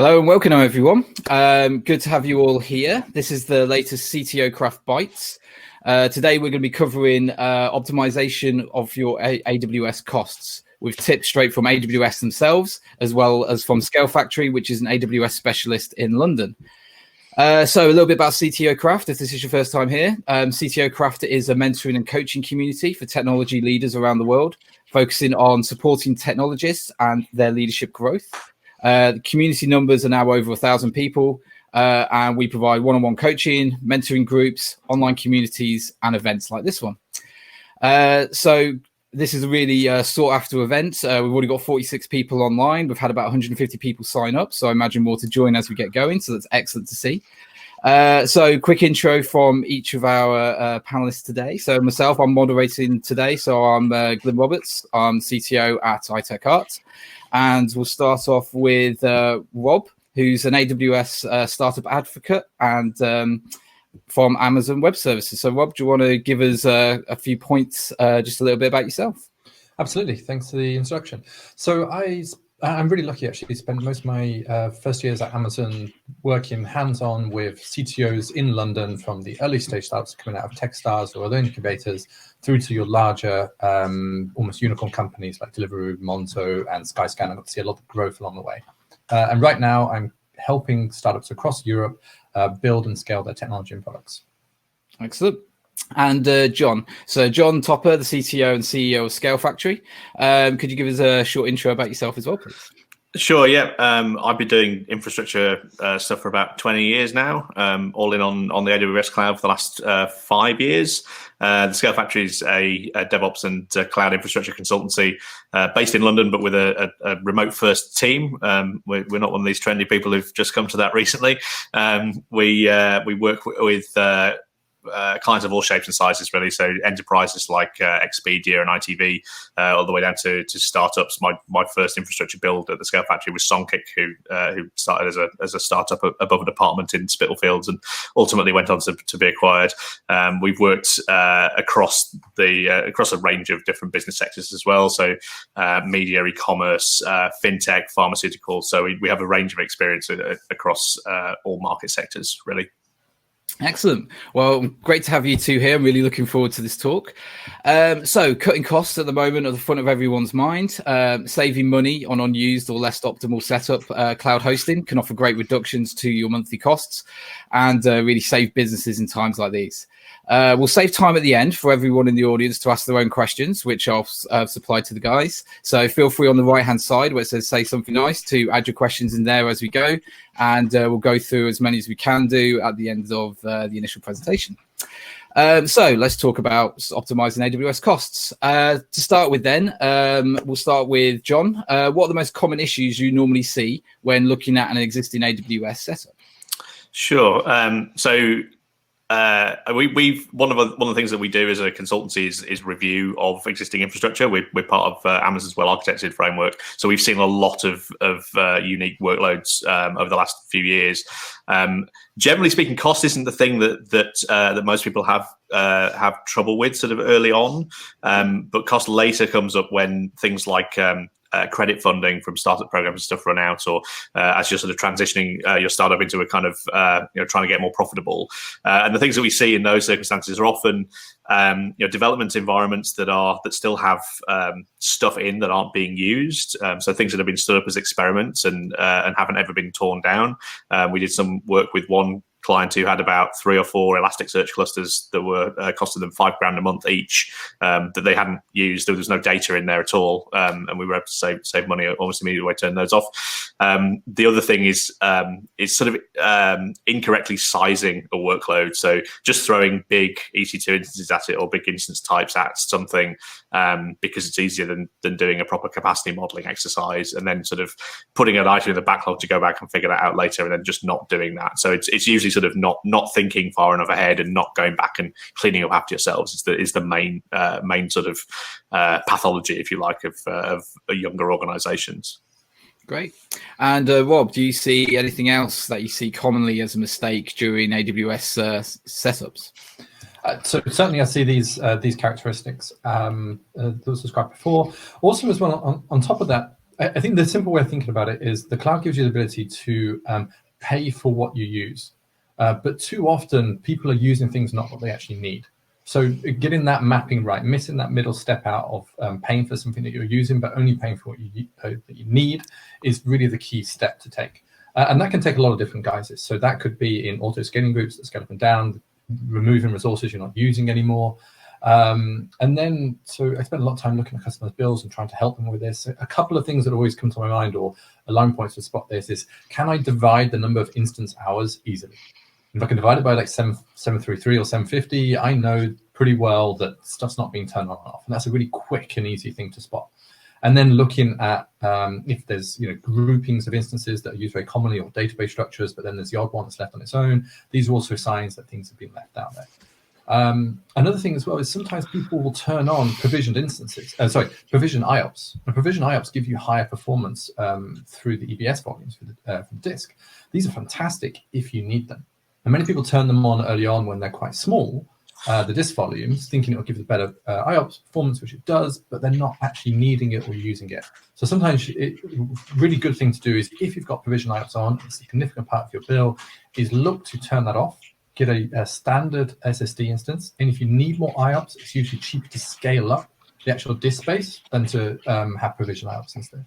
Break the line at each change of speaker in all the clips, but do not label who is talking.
Hello and welcome everyone. Good to have you all here. This is the latest CTO Craft Bytes. Today we're going to be covering optimization of your AWS costs with tips straight from AWS themselves, as well as from Scale Factory, which is an AWS specialist in London. So a little bit about CTO Craft, if this is your first time here. CTO Craft is a mentoring and coaching community for technology leaders around the world, focusing on supporting technologists and their leadership growth. The community numbers are now over 1,000 people, and we provide one-on-one coaching, mentoring groups, online communities, and events like this one. So this is a really sought-after event. We've already got 46 people online. We've had about 150 people sign up, so I imagine more to join as we get going, so that's excellent to see. So quick intro from each of our panelists today. So myself, I'm moderating today, so I'm Glyn Roberts. I'm CTO at iTechArt. And we'll start off with Rob, who's an AWS startup advocate and from Amazon Web Services. So, Rob, do you want to give us a few points, just a little bit about yourself?
Absolutely. Thanks for the introduction. So I'm really lucky, actually, to spend most of my first years at Amazon working hands-on with CTOs in London, from the early stage startups coming out of Techstars or other incubators through to your larger, almost unicorn companies like Deliveroo, Monzo and Skyscanner. I got to see a lot of growth along the way. And right now, I'm helping startups across Europe build and scale their technology and products.
Excellent. And John. So John Topper, the CTO and CEO of Scale Factory. Could you give us a short intro about yourself as well, please?
Sure, yeah. I've been doing infrastructure stuff for about 20 years now, all in on the AWS cloud for the last 5 years. The Scale Factory is a DevOps and cloud infrastructure consultancy based in London, but with a remote first team. We're not one of these trendy people who've just come to that recently. We work with clients of all shapes and sizes, really. So enterprises like Expedia and ITV, all the way down to startups. My first infrastructure build at the Scale Factory was Songkick, who started as a startup above a department in Spitalfields and ultimately went on to be acquired. We've worked across a range of different business sectors as well. So media, e-commerce, fintech, pharmaceuticals. So we have a range of experience across all market sectors, really.
Excellent. Well, great to have you two here. I'm really looking forward to this talk. So cutting costs at the moment are the front of everyone's mind. Saving money on unused or less optimal setup cloud hosting can offer great reductions to your monthly costs and really save businesses in times like these. We'll save time at the end for everyone in the audience to ask their own questions, which I'll supply to the guys. So feel free on the right-hand side where it says say something nice to add your questions in there as we go. And we'll go through as many as we can do at the end of the initial presentation. So let's talk about optimizing AWS costs. To start with then, we'll start with John. What are the most common issues you normally see when looking at an existing AWS setup?
Sure. One of the things that we do as a consultancy is review of existing infrastructure. We're part of Amazon's Well-Architected framework, so we've seen a lot of unique workloads over the last few years. Generally speaking, cost isn't the thing that most people have trouble with sort of early on, but cost later comes up when things like credit funding from startup programs and stuff run out, or as you're sort of transitioning your startup into a kind of trying to get more profitable. And the things that we see in those circumstances are often development environments that still have stuff in that aren't being used. So things that have been stood up as experiments and haven't ever been torn down. We did some work with one client who had about 3 or 4 Elasticsearch clusters that were costing them $5,000 a month each, that they hadn't used. There was no data in there at all, and we were able to save money almost immediately by turning those off. The other thing is sort of incorrectly sizing a workload. So just throwing big EC2 instances at it or big instance types at something because it's easier than doing a proper capacity modeling exercise, and then sort of putting an item in the backlog to go back and figure that out later, and then just not doing that. So it's usually sort of not thinking far enough ahead and not going back and cleaning up after yourselves is the main sort of pathology, if you like, of younger organizations.
Great. And Rob, do you see anything else that you see commonly as a mistake during AWS setups?
So certainly I see these characteristics that was described before. Also as well, on top of that, I think the simple way of thinking about it is the cloud gives you the ability to pay for what you use. But too often, people are using things not what they actually need. So getting that mapping right, missing that middle step out of paying for something that you're using, but only paying for what you need is really the key step to take. And that can take a lot of different guises. So that could be in auto-scaling groups that scale up and down, removing resources you're not using anymore. And then, so I spent a lot of time looking at customers' bills and trying to help them with this. A couple of things that always come to my mind, or alarm points to spot this, is can I divide the number of instance hours easily? If I can divide it by like 733 or 750, I know pretty well that stuff's not being turned on and off. And that's a really quick and easy thing to spot. And then looking at if there's groupings of instances that are used very commonly, or database structures, but then there's the odd one that's left on its own. These are also signs that things have been left out there. Another thing as well is sometimes people will turn on provisioned instances, provisioned IOPS. And provisioned IOPS give you higher performance through the EBS volumes from the disk. These are fantastic if you need them. And many people turn them on early on when they're quite small, the disk volumes, thinking it will give the better IOPS performance, which it does, but they're not actually needing it or using it. So sometimes a really good thing to do is, if you've got provisioned IOPS on, a significant part of your bill, is look to turn that off, get a standard SSD instance. And if you need more IOPS, it's usually cheaper to scale up the actual disk space than to have provisioned IOPS instead.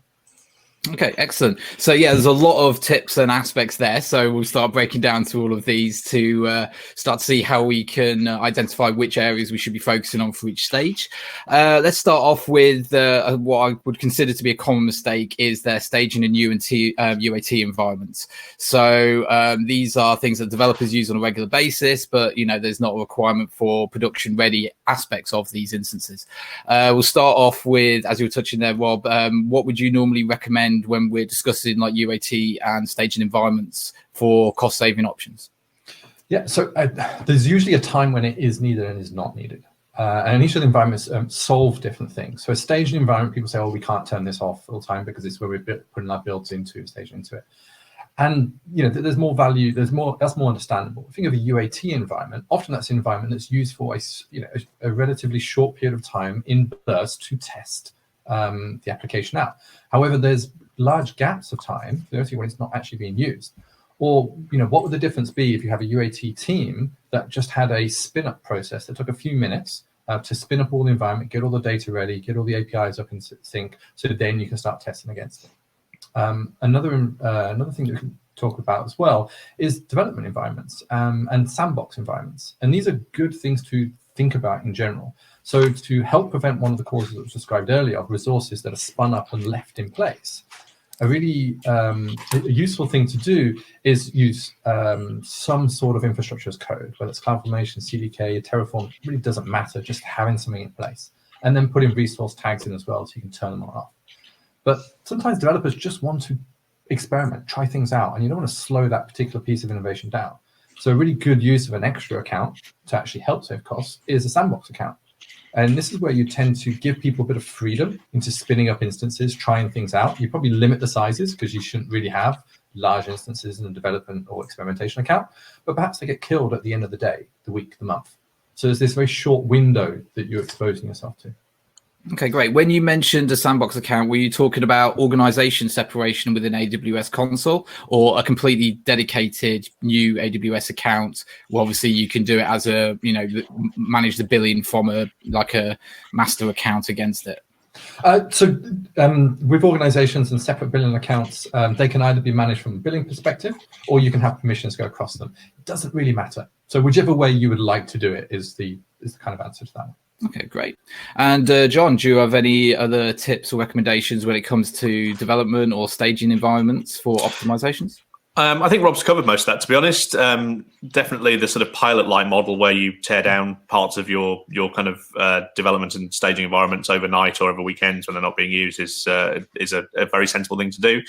Okay, excellent. So yeah, there's a lot of tips and aspects there. So we'll start breaking down to all of these to start to see how we can identify which areas we should be focusing on for each stage. Let's start off with what I would consider to be a common mistake is they're staging in UAT environments. So these are things that developers use on a regular basis, but there's not a requirement for production ready aspects of these instances. We'll start off with, as you were touching there, Rob, what would you normally recommend when we're discussing like UAT and staging environments for cost saving options?
Yeah, so there's usually a time when it is needed and is not needed. And each of the environments solve different things. So a staging environment, people say, oh, we can't turn this off all the time because it's where we're putting our builds into, staging into it. And there's more value, that's more understandable. Think of a UAT environment, often that's an environment that's used for a relatively short period of time in bursts to test the application out. However, there's large gaps of time when it's not actually being used. Or, what would the difference be if you have a UAT team that just had a spin-up process that took a few minutes to spin up all the environment, get all the data ready, get all the APIs up in sync, so then you can start testing against it. Another thing that we can talk about as well is development environments and sandbox environments. And these are good things to think about in general. So to help prevent one of the causes that was described earlier of resources that are spun up and left in place, a really useful thing to do is use some sort of infrastructure as code, whether it's CloudFormation, CDK, Terraform, it really doesn't matter, just having something in place. And then putting resource tags in as well so you can turn them on and off. But sometimes developers just want to experiment, try things out, and you don't want to slow that particular piece of innovation down. So a really good use of an extra account to actually help save costs is a sandbox account. And this is where you tend to give people a bit of freedom into spinning up instances, trying things out. You probably limit the sizes because you shouldn't really have large instances in a development or experimentation account, but perhaps they get killed at the end of the day, the week, the month. So there's this very short window that you're exposing yourself to.
Okay, great. When you mentioned a sandbox account, were you talking about organization separation within AWS console or a completely dedicated new AWS account? Well, obviously you can do it as manage the billing from a master account against it. With organizations and separate billing accounts, they can either be managed from a billing perspective or you can have permissions go across them. It doesn't really matter. So whichever way you would like to do it is the kind of answer to that one. Okay, great. And John, do you have any other tips or recommendations when it comes to development or staging environments for optimizations?
I think Rob's covered most of that, to be honest. Definitely the sort of pilot-like model where you tear down parts of your kind of development and staging environments overnight or over weekends when they're not being used is a very sensible thing to do.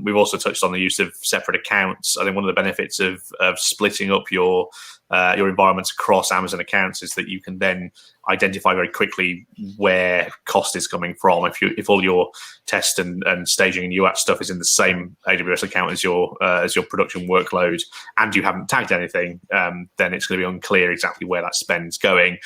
We've also touched on the use of separate accounts. I think one of the benefits of splitting up your your environments across Amazon accounts is that you can then identify very quickly where cost is coming from. If all your test and staging and UAT stuff is in the same AWS account as your production workload, and you haven't tagged anything, then it's going to be unclear exactly where that spend's going.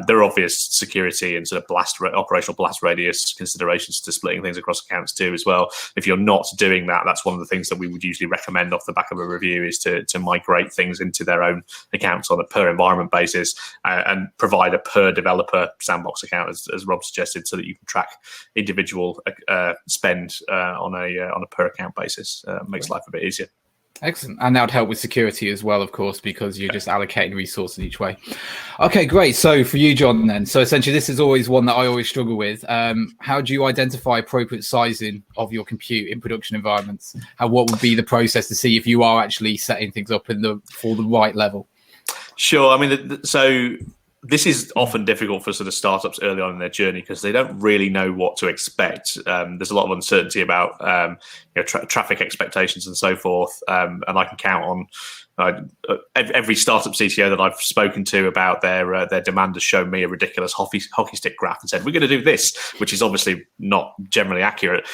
There are obvious security and sort of operational blast radius considerations to splitting things across accounts too as well. If you're not doing that, that's one of the things that we would usually recommend off the back of a review, is to migrate things into their own accounts on a per environment basis, and provide a per developer sandbox account, as Rob suggested, so that you can track individual spend on a per account basis. Makes life a bit easier.
Excellent. And that would help with security as well, of course, because you're just allocating resources each way. Okay, great. So for you, John, then, so essentially this is always one that I always struggle with. How do you identify appropriate sizing of your compute in production environments? What would be the process to see if you are actually setting things up for the right level? Sure.
I mean, so this is often difficult for sort of startups early on in their journey, because they don't really know what to expect. There's a lot of uncertainty about traffic expectations and so forth. And I can count on every startup CTO that I've spoken to about their demand has shown me a ridiculous hockey stick graph and said, we're going to do this, which is obviously not generally accurate.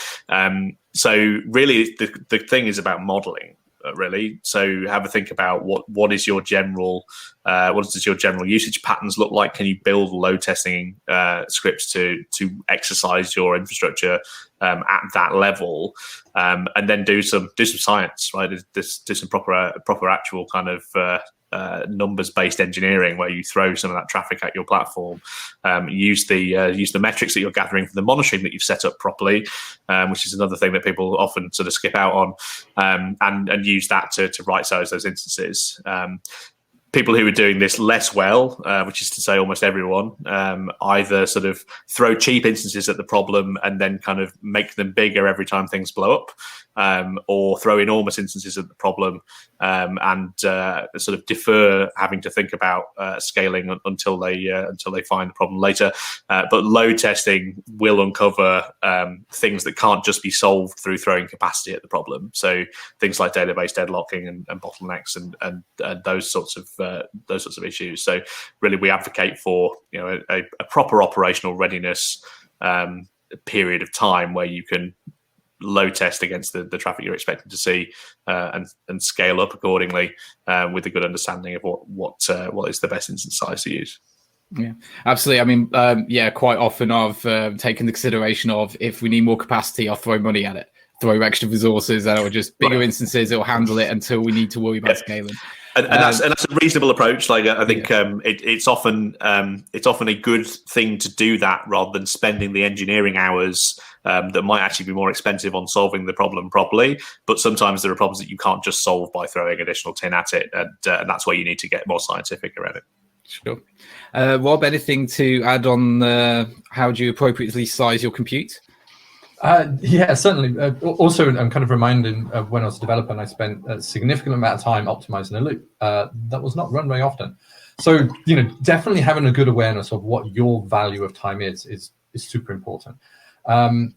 So really, the thing is about modeling. Really, so have a think about what does your general usage patterns look like? Can you build load testing scripts to exercise your infrastructure at that level, and then do some science, right? Do some proper actual kind of numbers-based engineering, where you throw some of that traffic at your platform, use the metrics that you're gathering from the monitoring that you've set up properly, which is another thing that people often sort of skip out on, and use that to right-size those instances. People who are doing this less well, which is to say almost everyone, either sort of throw cheap instances at the problem and then kind of make them bigger every time things blow up, or throw enormous instances at the problem and sort of defer having to think about scaling until they find the problem later. But load testing will uncover things that can't just be solved through throwing capacity at the problem. So things like database deadlocking and bottlenecks and those sorts of issues. So really, we advocate for a proper operational readiness period of time where you can load test against the traffic you're expecting to see, and scale up accordingly, with a good understanding of what is the best instance size to use.
Yeah, absolutely. I mean, quite often I've taken the consideration of, if we need more capacity, I'll throw money at it, throw extra resources, and it'll just bigger instances, it'll handle it until we need to worry about scaling.
And that's a reasonable approach. Like, I think it's often a good thing to do that, rather than spending the engineering hours that might actually be more expensive on solving the problem properly. But sometimes there are problems that you can't just solve by throwing additional tin at it, and that's where you need to get more scientific around it.
Sure. Rob, anything to add on how do you appropriately size your compute?
Yeah, certainly. Also, I'm kind of reminded of when I was a developer and I spent a significant amount of time optimizing a loop. That was not run very often. So, definitely having a good awareness of what your value of time is super important.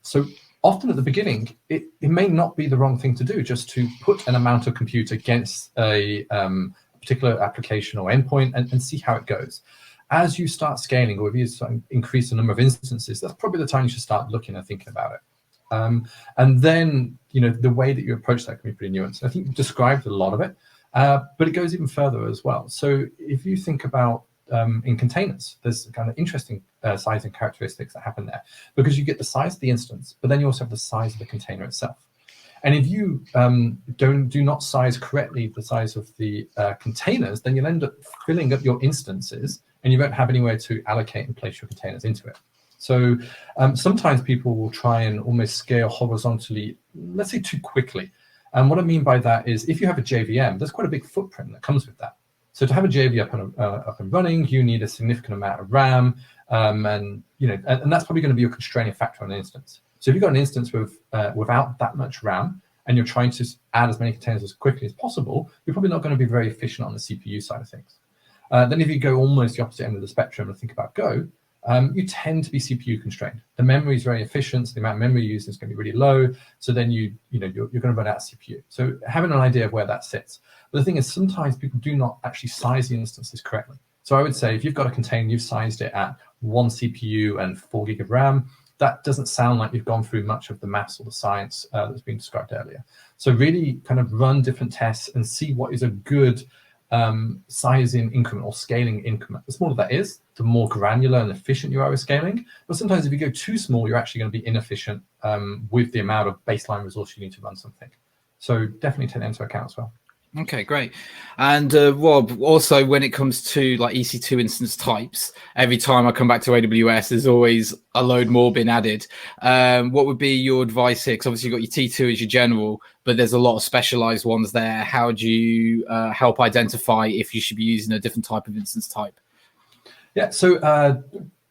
So often at the beginning, it may not be the wrong thing to do, just to put an amount of compute against a particular application or endpoint and see how it goes. As you start scaling, or if you start increase the number of instances, that's probably the time you should start looking and thinking about it. And then, the way that you approach that can be pretty nuanced. I think you described a lot of it, but it goes even further as well. So if you think about in containers, there's kind of interesting sizing characteristics that happen there, because you get the size of the instance, but then you also have the size of the container itself. And if you do not size correctly the size of the containers, then you'll end up filling up your instances, and you won't have anywhere to allocate and place your containers into it. So sometimes people will try and almost scale horizontally, let's say too quickly. And what I mean by that is, if you have a JVM, there's quite a big footprint that comes with that. So to have a JV up and running, you need a significant amount of RAM, and that's probably going to be a constraining factor on an instance. So if you've got an instance without that much RAM, and you're trying to add as many containers as quickly as possible, you're probably not going to be very efficient on the CPU side of things. Then if you go almost the opposite end of the spectrum and think about Go, you tend to be CPU constrained. The memory is very efficient, so the amount of memory used is going to be really low. So then you're going to run out of CPU. So having an idea of where that sits. But the thing is, sometimes people do not actually size the instances correctly. So I would say if you've got a container, you've sized it at 1 CPU and 4 gig of RAM, that doesn't sound like you've gone through much of the maths or the science that's been described earlier. So really kind of run different tests and see what is a good sizing increment or scaling increment. The smaller that is, the more granular and efficient you are with scaling. But sometimes if you go too small, you're actually going to be inefficient with the amount of baseline resource you need to run something. So definitely take that into account as well.
Okay, great. And Rob, also when it comes to like EC2 instance types, every time I come back to AWS, there's always a load more been added. What would be your advice here? Because obviously you've got your T2 as your general, but there's a lot of specialized ones there. How do you help identify if you should be using a different type of instance type? Yeah,
so a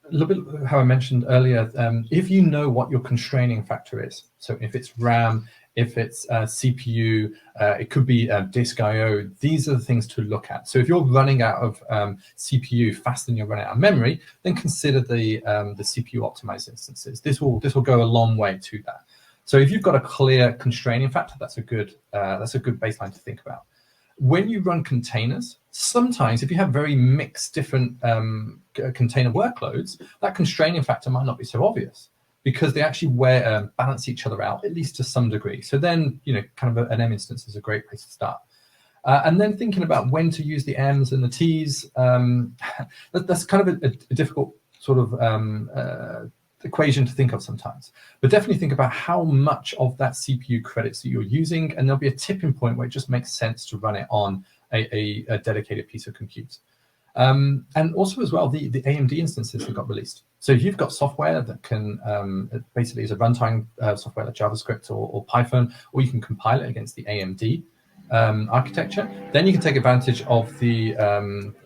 little bit how I mentioned earlier, if you know what your constraining factor is, so if it's RAM, if it's CPU, it could be disk I/O. These are the things to look at. So if you're running out of CPU faster than you're running out of memory, then consider the CPU optimized instances. This will go a long way to that. So if you've got a clear constraining factor, that's a good baseline to think about. When you run containers, sometimes if you have very mixed different container workloads, that constraining factor might not be so obvious, because they actually balance each other out, at least to some degree. So then, kind of an M instance is a great place to start. And then thinking about when to use the M's and the T's, that's kind of a difficult sort of equation to think of sometimes. But definitely think about how much of that CPU credits that you're using, and there'll be a tipping point where it just makes sense to run it on a dedicated piece of compute. And also as well, the AMD instances that got released. So if you've got software that can basically is a runtime software like JavaScript or Python, or you can compile it against the AMD architecture, then you can take advantage of the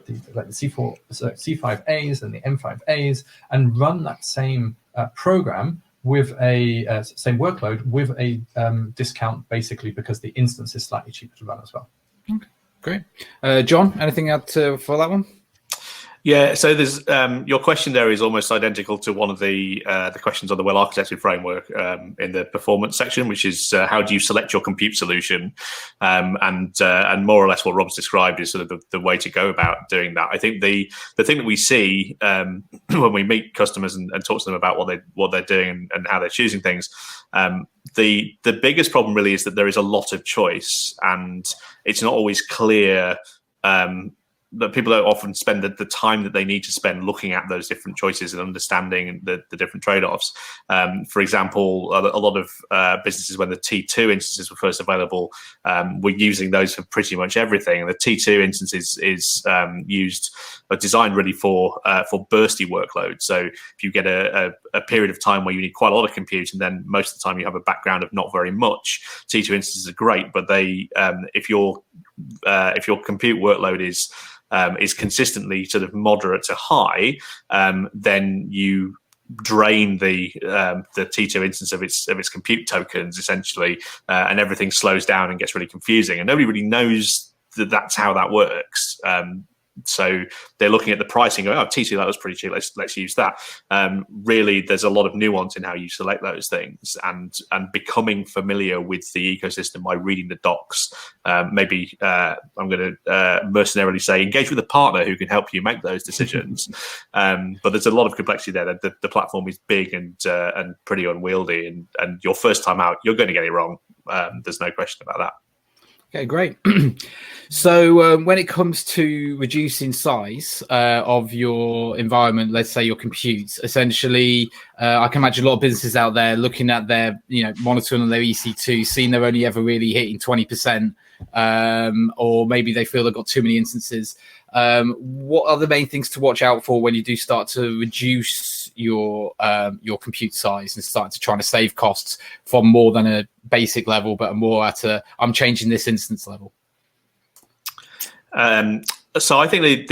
C5As and the M5As and run that same program with a same workload with a discount, basically because the instance is slightly cheaper to run as well.
Okay, great. John, anything out for that one?
Yeah, so there's your question there is almost identical to one of the questions on the well-architected framework in the performance section, which is how do you select your compute solution, and more or less what Rob's described is sort of the way to go about doing that. I think the thing that we see when we meet customers and talk to them about what they're doing and how they're choosing things, the biggest problem really is that there is a lot of choice, and it's not always clear. That people don't often spend the time that they need to spend looking at those different choices and understanding the different trade-offs. For example, a lot of businesses, when the T2 instances were first available, were using those for pretty much everything. And the T2 instance is used, but designed really for bursty workloads. So if you get a period of time where you need quite a lot of compute, and then most of the time you have a background of not very much, T2 instances are great. But they, if your compute workload is consistently sort of moderate to high, then you drain the T2 instance of its compute tokens essentially, and everything slows down and gets really confusing, and nobody really knows that that's how that works. So they're looking at the pricing, going, oh, T2, that was pretty cheap, let's use that. Really, there's a lot of nuance in how you select those things, and becoming familiar with the ecosystem by reading the docs. Maybe I'm going to mercenarily say engage with a partner who can help you make those decisions. But there's a lot of complexity there. The platform is big and pretty unwieldy, and your first time out, you're going to get it wrong. There's no question about that.
Okay, great. So when it comes to reducing size of your environment, let's say your compute, essentially, I can imagine a lot of businesses out there looking at their, monitoring on their EC2, seeing they're only ever really hitting 20%, or maybe they feel they've got too many instances. What are the main things to watch out for when you do start to reduce your compute size and start to try to save costs from more than a basic level, but more at I'm changing this instance level?
So I think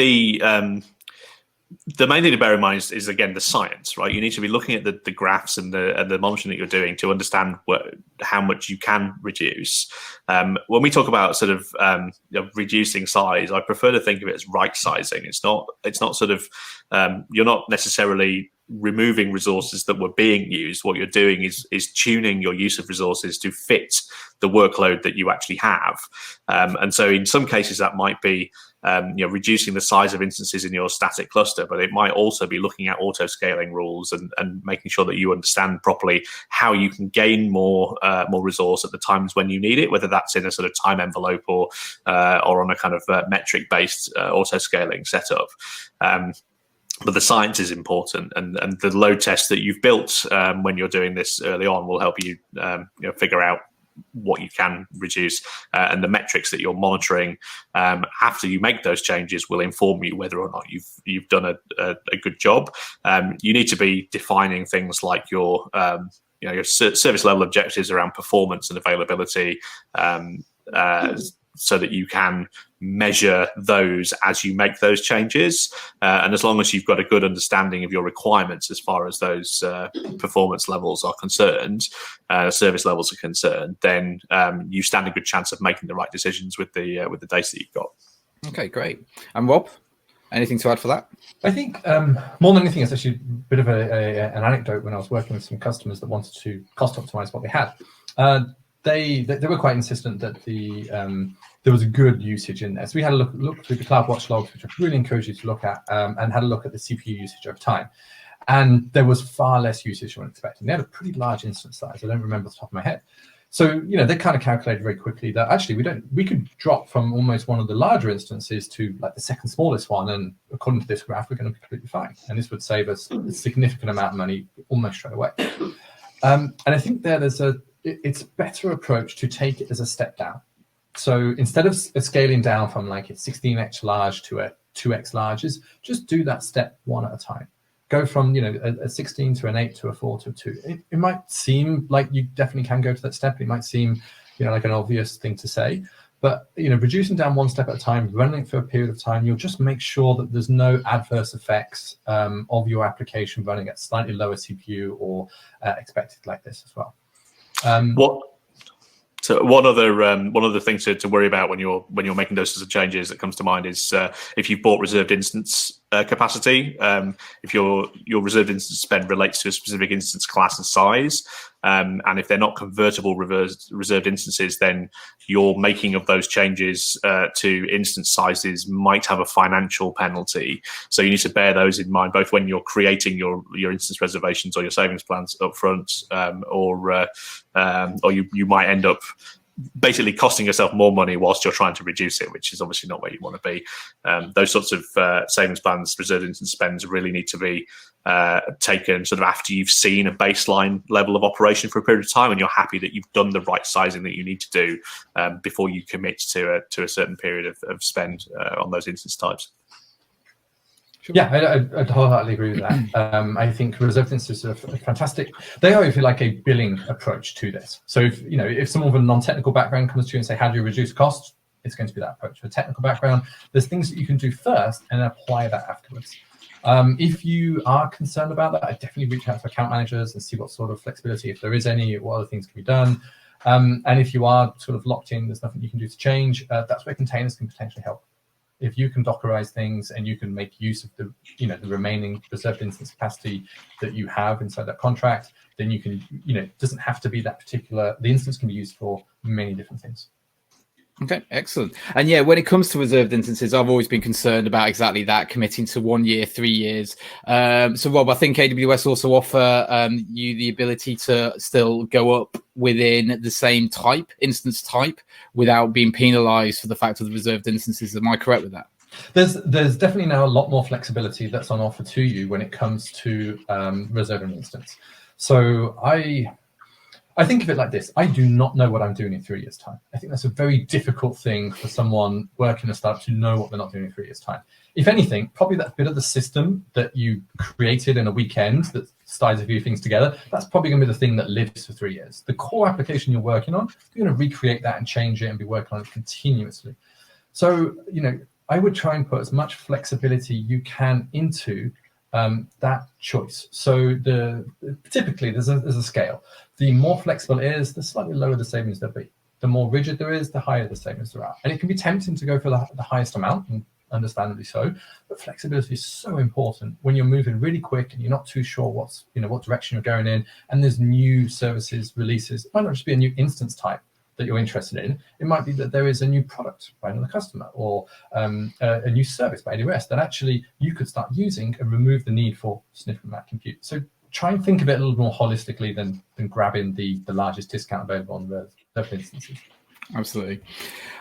the main thing to bear in mind is again the science, right? You need to be looking at the graphs and the monitoring that you're doing to understand how much you can reduce. When we talk about sort of reducing size, I prefer to think of it as right sizing. It's not sort of you're not necessarily removing resources that were being used. What you're doing is tuning your use of resources to fit the workload that you actually have. And so in some cases that might be reducing the size of instances in your static cluster, but it might also be looking at auto scaling rules and making sure that you understand properly how you can gain more resource at the times when you need it, whether that's in a sort of time envelope or on a kind of metric based auto scaling setup. But the science is important, and the load test that you've built when you're doing this early on will help you figure out what you can reduce, and the metrics that you're monitoring after you make those changes will inform you whether or not you've done a good job. You need to be defining things like your service level objectives around performance and availability, so that you can measure those as you make those changes. And as long as you've got a good understanding of your requirements as far as those performance levels are concerned, service levels are concerned, then you stand a good chance of making the right decisions with the data that you've got. Okay, great. And Rob, anything to add for that?
I think more than anything, it's actually a bit of an anecdote. When I was working with some customers that wanted to cost optimize what they had, they were quite insistent that there was a good usage in there. So we had a look through the CloudWatch logs, which I really encourage you to look at, and had a look at the CPU usage over time. And there was far less usage than expected. They had a pretty large instance size. I don't remember off the top of my head. So they kind of calculated very quickly that actually we could drop from almost one of the larger instances to like the second smallest one, and according to this graph, we're going to be completely fine. And this would save us a significant amount of money almost straight away. And I think it's a better approach to take it as a step down. So instead of scaling down from like a 16x large to a 2x large, just do that step one at a time. Go from a 16 to an 8 to a 4 to a 2. It might seem like you definitely can go to that step. It might seem like an obvious thing to say, but reducing down one step at a time, running it for a period of time, you'll just make sure that there's no adverse effects of your application running at slightly lower CPU or expected like this as well.
So one other thing to worry about when you're making those sorts of changes that comes to mind is if you've bought reserved instance capacity, if your reserved instance spend relates to a specific instance class and size, and if they're not convertible reserved instances, then your making of those changes to instance sizes might have a financial penalty. So you need to bear those in mind, both when you're creating your instance reservations or your savings plans up front, or you might end up basically costing yourself more money whilst you're trying to reduce it, which is obviously not where you want to be. Those sorts of savings plans, reserved instance spends really need to be taken sort of after you've seen a baseline level of operation for a period of time and you're happy that you've done the right sizing that you need to do before you commit to a certain period of spend on those instance types.
Sure. Yeah, I'd wholeheartedly agree with that. I think reserved instances are fantastic. They are, if you like, a billing approach to this. So if someone with a non-technical background comes to you and say, how do you reduce costs? It's going to be that approach. For a technical background, there's things that you can do first and apply that afterwards. If you are concerned about that, I definitely reach out to account managers and see what sort of flexibility, if there is any, what other things can be done. And if you are sort of locked in, there's nothing you can do to change, that's where containers can potentially help. If you can Dockerize things and you can make use of the remaining reserved instance capacity that you have inside that contract, then you can, it doesn't have to be that particular, the instance can be used for many different things.
Okay, excellent. And yeah, when it comes to reserved instances, I've always been concerned about exactly that, committing to 1 year, 3 years. So Rob, I think AWS also offer you the ability to still go up within the same instance type, without being penalized for the fact of the reserved instances. Am I correct with that?
There's definitely now a lot more flexibility that's on offer to you when it comes to reserving an instance. So I think of it like this. I do not know what I'm doing in 3 years' time. I think that's a very difficult thing for someone working a startup to know what they're not doing in 3 years' time. If anything, probably that bit of the system that you created in a weekend that ties a few things together, that's probably going to be the thing that lives for 3 years. The core application you're working on, you're going to recreate that and change it and be working on it continuously. So, I would try and put as much flexibility you can into that choice. So typically there's a scale. The more flexible it is, the slightly lower the savings there'll be. The more rigid there is, the higher the savings there are. And it can be tempting to go for the highest amount, and understandably so, but flexibility is so important when you're moving really quick and you're not too sure what direction you're going in, and there's new services releases. It might not just be a new instance type that you're interested in. It might be that there is a new product by another customer, or a new service by AWS that actually you could start using and remove the need for significant amount of compute. So try and think of it a little more holistically than grabbing the largest discount available on the instances.
Absolutely.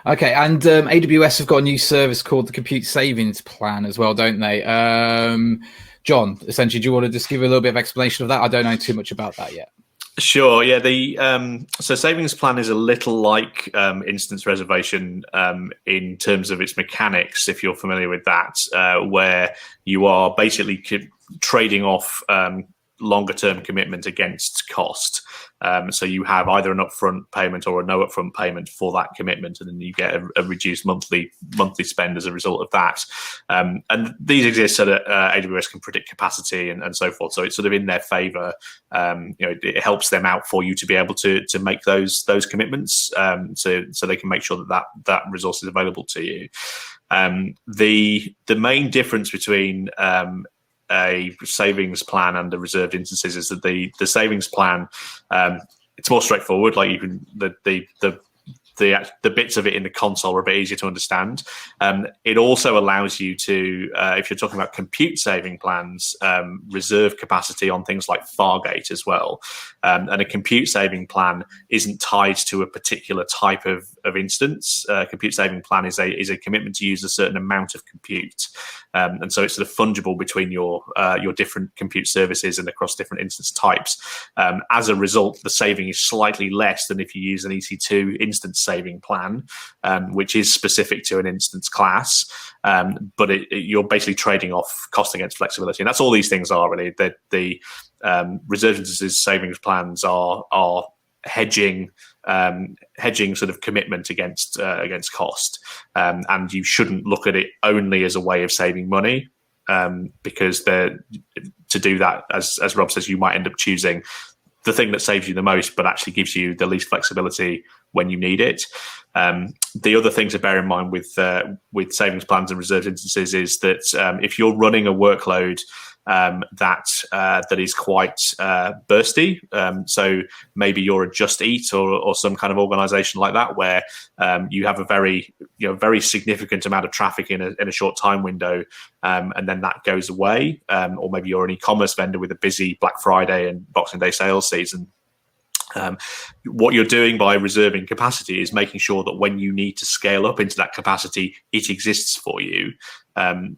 Okay, and AWS have got a new service called the Compute Savings Plan as well, don't they? John, essentially, do you want to just give a little bit of explanation of that? I don't know too much about that yet.
Sure. Yeah. So savings plan is a little like instance reservation in terms of its mechanics, if you're familiar with that, where you are basically trading off longer term commitment against cost. So you have either an upfront payment or a no upfront payment for that commitment, and then you get a reduced monthly spend as a result of that. And these exist so that AWS can predict capacity and so forth. So it's sort of in their favor. It helps them out for you to be able to make those commitments, so they can make sure that resource is available to you. The main difference between a savings plan and the reserved instances is that the savings plan, it's more straightforward. Like you can the bits of it in the console are a bit easier to understand. It also allows you to, if you're talking about compute saving plans, reserve capacity on things like Fargate as well. And a compute saving plan isn't tied to a particular type of instance. Compute saving plan is a commitment to use a certain amount of compute. And so it's sort of fungible between your different compute services and across different instance types. As a result, the saving is slightly less than if you use an EC2 instance saving plan, which is specific to an instance class. But you're basically trading off cost against flexibility. And that's all these things are really. The reserved instances savings plans are hedging sort of commitment against cost, and you shouldn't look at it only as a way of saving money, because to do that, as Rob says, you might end up choosing the thing that saves you the most but actually gives you the least flexibility when you need it. The other thing to bear in mind with savings plans and reserved instances is that if you're running a workload that is quite bursty, so maybe you're a Just Eat or some kind of organization like that, where you have a very significant amount of traffic in a short time window, and then that goes away, or maybe you're an e-commerce vendor with a busy Black Friday and Boxing Day sales season. What you're doing by reserving capacity is making sure that when you need to scale up into that capacity, it exists for you.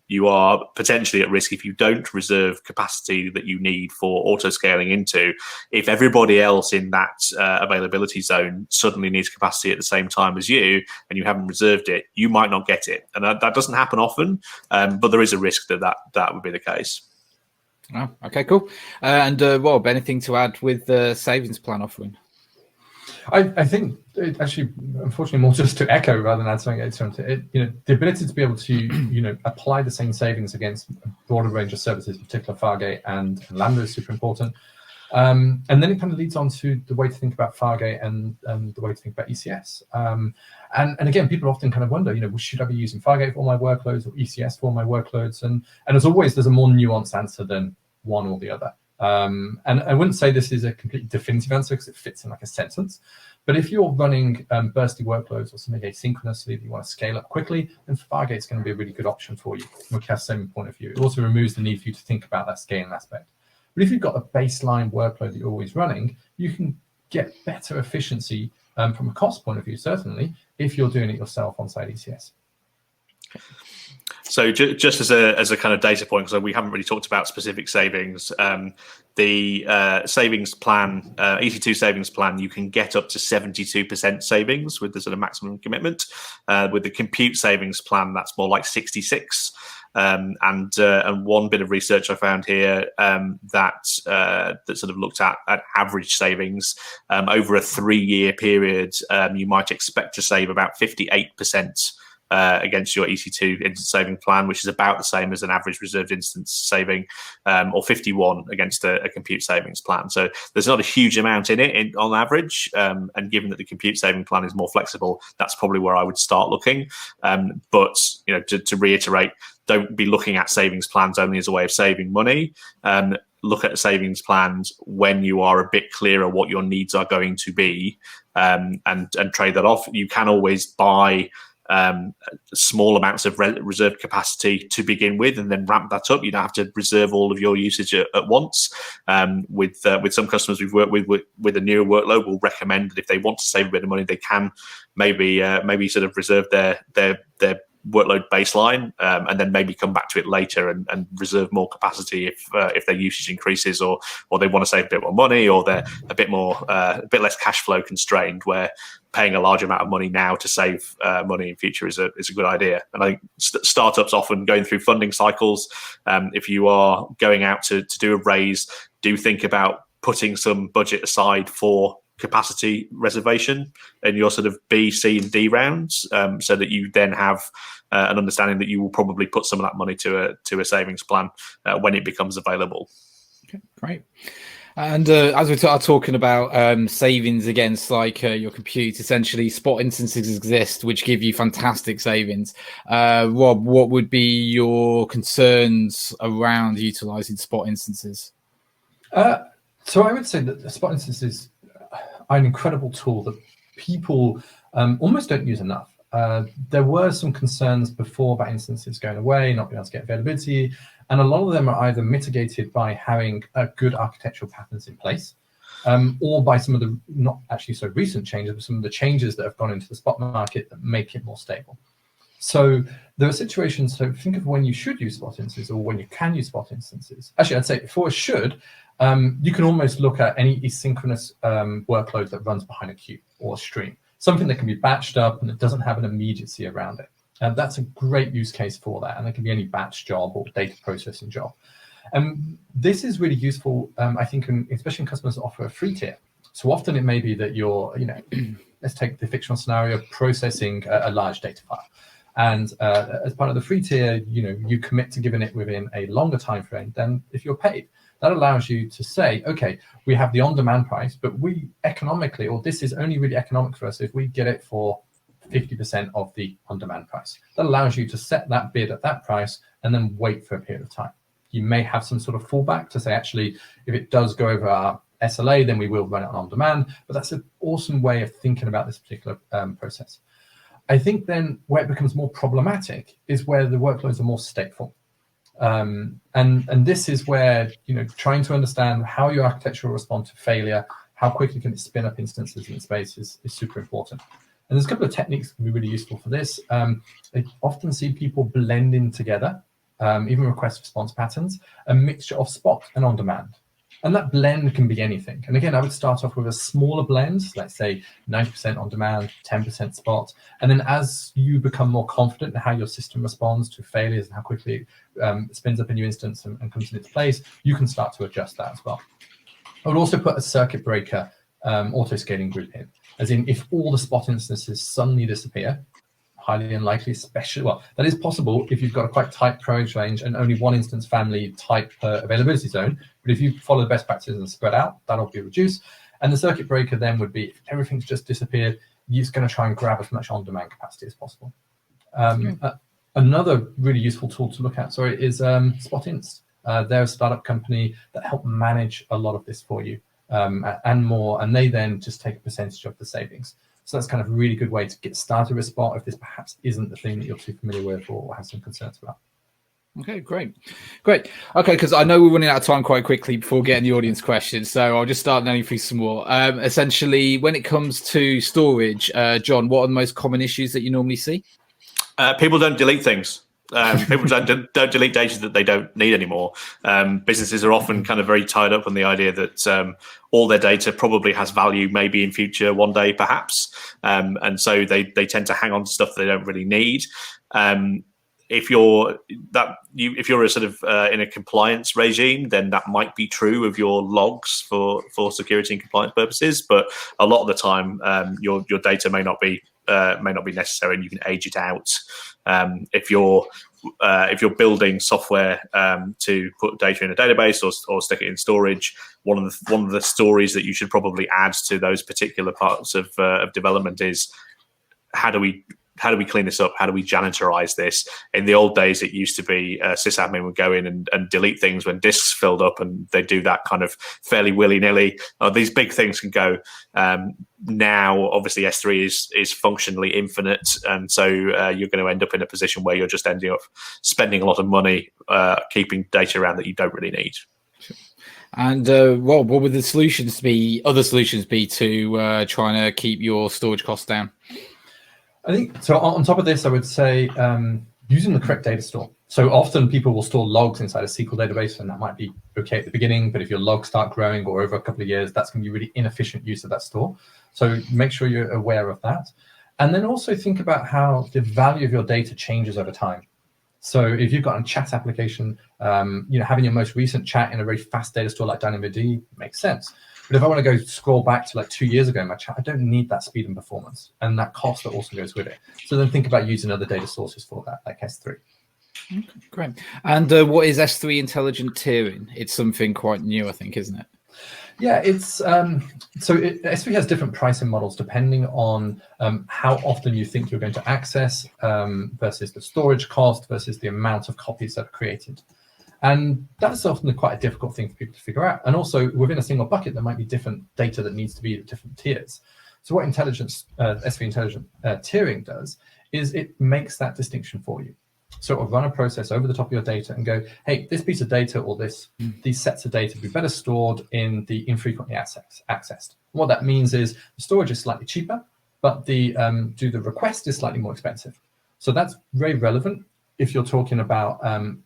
You are potentially at risk if you don't reserve capacity that you need for auto scaling into. If everybody else in that availability zone suddenly needs capacity at the same time as you, and you haven't reserved it, you might not get it. And that doesn't happen often, but there is a risk that would be the case.
Oh, okay, cool. And Rob, anything to add with the savings plan offering?
I think it actually, unfortunately, more just to echo rather than add something. The ability to be able to apply the same savings against a broader range of services, in particular Fargate and Lambda, is super important. And then it kind of leads on to the way to think about Fargate and the way to think about ECS. And again, people often kind of wonder, should I be using Fargate for all my workloads or ECS for all my workloads? And as always, there's a more nuanced answer than one or the other. And I wouldn't say this is a complete definitive answer because it fits in like a sentence. But if you're running bursty workloads or something asynchronously that you want to scale up quickly, then Fargate's going to be a really good option for you from a cache saving point of view. It also removes the need for you to think about that scaling aspect. But if you've got a baseline workload that you're always running, you can get better efficiency from a cost point of view, certainly, if you're doing it yourself on site ECS.
So just as a kind of data point, because we haven't really talked about specific savings, the savings plan, EC2 savings plan, you can get up to 72% savings with the sort of maximum commitment. With the compute savings plan, that's more like 66%. And one bit of research I found here that sort of looked at average savings over a 3-year period, you might expect to save about 58% against your EC2 instance saving plan, which is about the same as an average reserved instance saving, or 51 against a compute savings plan. So there's not a huge amount in it on average, and given that the compute saving plan is more flexible, that's probably where I would start looking. But to reiterate, don't be looking at savings plans only as a way of saving money. Look at savings plans when you are a bit clearer what your needs are going to be, and trade that off. You can always buy small amounts of reserved capacity to begin with, and then ramp that up. You don't have to reserve all of your usage at once. With some customers we've worked with a newer workload, we'll recommend that if they want to save a bit of money, they can maybe sort of reserve their workload baseline, and then maybe come back to it later and reserve more capacity if their usage increases, or they want to save a bit more money, or they're a bit less cash flow constrained, where paying a large amount of money now to save money in future is a good idea. And I think startups often going through funding cycles. If you are going out to do a raise, do think about putting some budget aside for capacity reservation in your sort of B, C, and D rounds, so that you then have an understanding that you will probably put some of that money to a savings plan when it becomes available.
Okay, great. And as we are talking about savings against your compute, essentially Spot instances exist which give you fantastic savings. Rob, what would be your concerns around utilizing Spot instances?
So I would say that the Spot instances are an incredible tool that people almost don't use enough. There were some concerns before about instances going away, not being able to get availability, and a lot of them are either mitigated by having good architectural patterns in place, or by some of the not actually so recent changes, but some of the changes that have gone into the Spot market that make it more stable. So there are situations, so think of when you should use Spot instances or when you can use Spot instances. Actually, I'd say before should, you can almost look at any asynchronous workload that runs behind a queue or a stream, something that can be batched up and that doesn't have an immediacy around it. And that's a great use case for that. And it can be any batch job or data processing job. And this is really useful, I think, especially in customers that offer a free tier. So often it may be that you're, let's take the fictional scenario, processing a large data file. And as part of the free tier, you commit to giving it within a longer time frame than if you're paid. That allows you to say, okay, we have the on-demand price, but we economically, or this is only really economic for us if we get it for 50% of the on-demand price. That allows you to set that bid at that price and then wait for a period of time. You may have some sort of fallback to say, actually, if it does go over our SLA, then we will run it on demand. But that's an awesome way of thinking about this particular process. I think then where it becomes more problematic is where the workloads are more stateful. And this is where, trying to understand how your architecture will respond to failure, how quickly can it spin up instances in space is super important. And there's a couple of techniques that can be really useful for this. I often see people blending together, even request response patterns, a mixture of Spot and on-demand. And that blend can be anything. And again, I would start off with a smaller blend, let's say 90% on demand, 10% Spot. And then as you become more confident in how your system responds to failures and how quickly it spins up a new instance and comes in its place, you can start to adjust that as well. I would also put a circuit breaker auto-scaling group in, as in if all the Spot instances suddenly disappear, highly unlikely, especially, well, that is possible if you've got a quite tight privilege range and only one instance family type per availability zone. But if you follow the best practices and spread out, that'll be reduced. And the circuit breaker then would be, if everything's just disappeered, you're just going to try and grab as much on-demand capacity as possible. Another really useful tool to look at, is Spot Inst. They're a startup company that help manage a lot of this for you and more. And they then just take a percentage of the savings. So that's kind of a really good way to get started with Spot if this perhaps isn't the thing that you're too familiar with or have some concerns about.
Okay, great. Okay, because I know we're running out of time quite quickly before getting the audience questions, so I'll just start nailing through some more. Essentially, when it comes to storage, John, what are the most common issues that you normally see?
People don't delete things. People don't delete data that they don't need anymore. Businesses are often kind of very tied up on the idea that all their data probably has value, maybe in future, one day perhaps, and so they tend to hang on to stuff they don't really need. If you're a sort of in a compliance regime, then that might be true of your logs for security and compliance purposes. But a lot of the time, your data may not be be necessary, and you can age it out. If you're building software to put data in a database or stick it in storage, one of the stories that you should probably add to those particular parts of development is how do we clean this up? How do we janitorize this? In the old days, it used to be sysadmin would go in and delete things when disks filled up, and they do that kind of fairly willy-nilly. These big things can go. Now, obviously, S3 is functionally infinite, and so you're going to end up in a position where you're just ending up spending a lot of money keeping data around that you don't really need.
And what would the solutions be? Other solutions be to trying to keep your storage costs down?
I think so. On top of this, I would say using the correct data store. So often people will store logs inside a SQL database, and that might be okay at the beginning, but if your logs start growing or over a couple of years, that's going to be really inefficient use of that store. So make sure you're aware of that. And then also think about how the value of your data changes over time. So if you've got a chat application, having your most recent chat in a very fast data store like DynamoDB makes sense. But if I want to go scroll back to like 2 years ago in my chat, I don't need that speed and performance, and that cost that also goes with it. So then think about using other data sources for that, like S3.
Okay, great. And what is S3 intelligent tiering? It's something quite new, I think, isn't it?
Yeah, it's S3 has different pricing models depending on how often you think you're going to access versus the storage cost versus the amount of copies that are created. And that's often quite a difficult thing for people to figure out. And also within a single bucket, there might be different data that needs to be at different tiers. So what S3 intelligent tiering does is it makes that distinction for you. So it'll run a process over the top of your data and go, hey, this piece of data or these sets of data would be better stored in the infrequently accessed. What that means is the storage is slightly cheaper, but the request is slightly more expensive. So that's very relevant if you're talking about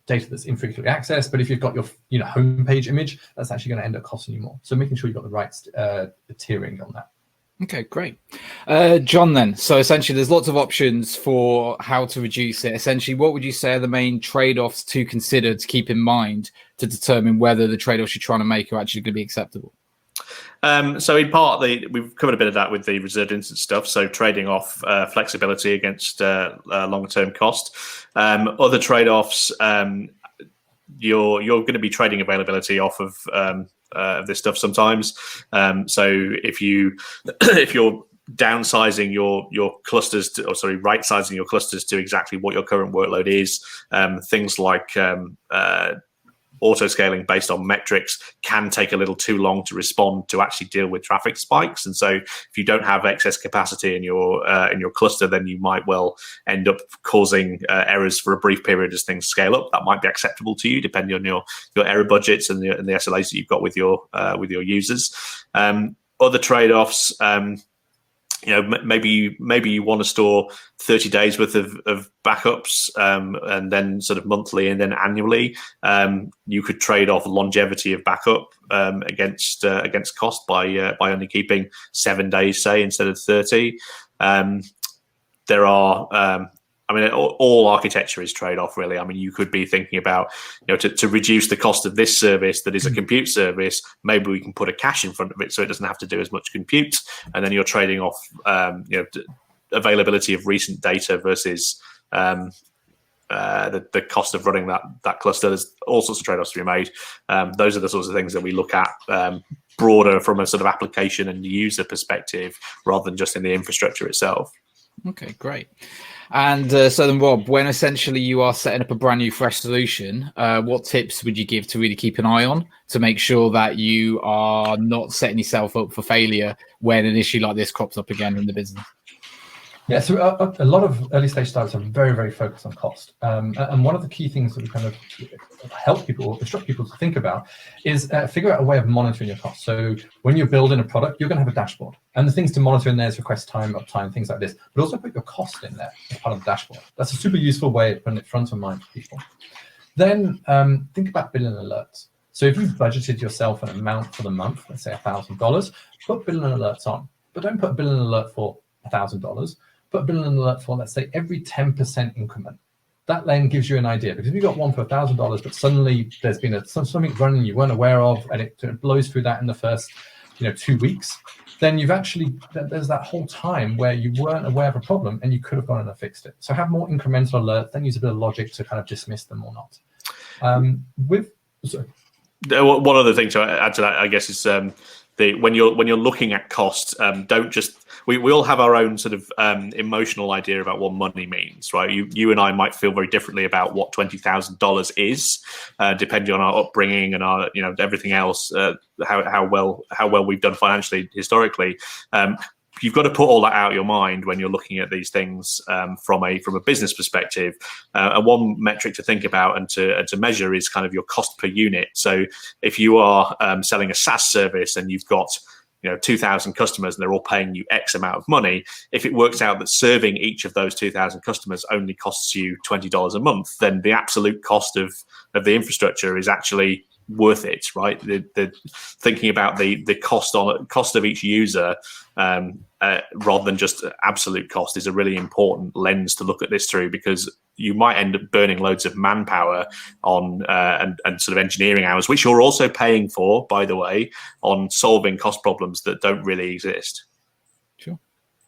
data that's infrequently accessed, but if you've got your homepage image, that's actually going to end up costing you more. So making sure you've got the right tiering on that.
Okay, great. John, then, so essentially there's lots of options for how to reduce it. Essentially, what would you say are the main trade-offs to consider, to keep in mind, to determine whether the trade-offs you're trying to make are actually going to be acceptable?
So in part, we've covered a bit of that with the reserved instance stuff. So trading off flexibility against long-term cost. Other trade-offs, you're going to be trading availability off of this stuff sometimes. So if you're downsizing your clusters right-sizing your clusters to exactly what your current workload is, things like auto-scaling based on metrics can take a little too long to respond to actually deal with traffic spikes. And so if you don't have excess capacity in your cluster, then you might well end up causing errors for a brief period as things scale up. That might be acceptable to you depending on your error budgets and the SLAs that you've got with your users. Other trade-offs, maybe you want to store 30 days worth of backups, and then sort of monthly and then annually. You could trade off longevity of backup against cost by only keeping 7 days, say, instead of 30. There are all architecture is trade-off, really. I mean, you could be thinking about, to reduce the cost of this service that is a compute service, maybe we can put a cache in front of it so it doesn't have to do as much compute. And then you're trading off, availability of recent data versus the cost of running that cluster. There's all sorts of trade-offs to be made. Those are the sorts of things that we look at broader from a sort of application and user perspective rather than just in the infrastructure itself.
Okay, great. And so then, Rob, when essentially you are setting up a brand new fresh solution, what tips would you give to really keep an eye on to make sure that you are not setting yourself up for failure when an issue like this crops up again in the business?
Yeah, so a lot of early stage startups are very, very focused on cost. And one of the key things that we kind of help people or instruct people to think about is figure out a way of monitoring your costs. So when you're building a product, you're going to have a dashboard. And the things to monitor in there is request time, uptime, things like this. But also put your cost in there as part of the dashboard. That's a super useful way of putting it front of mind for people. Then think about billing alerts. So if you've budgeted yourself an amount for the month, let's say $1,000, put billing alerts on. But don't put a billing alert for $1,000. Put a billing alert for, let's say, every 10% increment. That then gives you an idea. Because if you've got one for $1,000, but suddenly there's been something running you weren't aware of, and it blows through that in the first 2 weeks, then there's that whole time where you weren't aware of a problem and you could have gone in and fixed it. So have more incremental alerts, then use a bit of logic to kind of dismiss them or not.
One other thing to add to that, I guess, is when you're looking at costs, don't just we all have our own sort of emotional idea about what money means, right? You and I might feel very differently about what $20,000 is, depending on our upbringing and our everything else, how well we've done financially historically. You've got to put all that out of your mind when you're looking at these things from a business perspective. And one metric to think about and to measure is kind of your cost per unit. So if you are selling a SaaS service and you've got 2,000 customers and they're all paying you X amount of money, if it works out that serving each of those 2,000 customers only costs you $20 a month, then the absolute cost of the infrastructure is actually worth it, right? The thinking about the cost of each user rather than just absolute cost is a really important lens to look at this through, because you might end up burning loads of manpower on and sort of engineering hours, which you're also paying for, by the way, on solving cost problems that don't really exist.
Sure.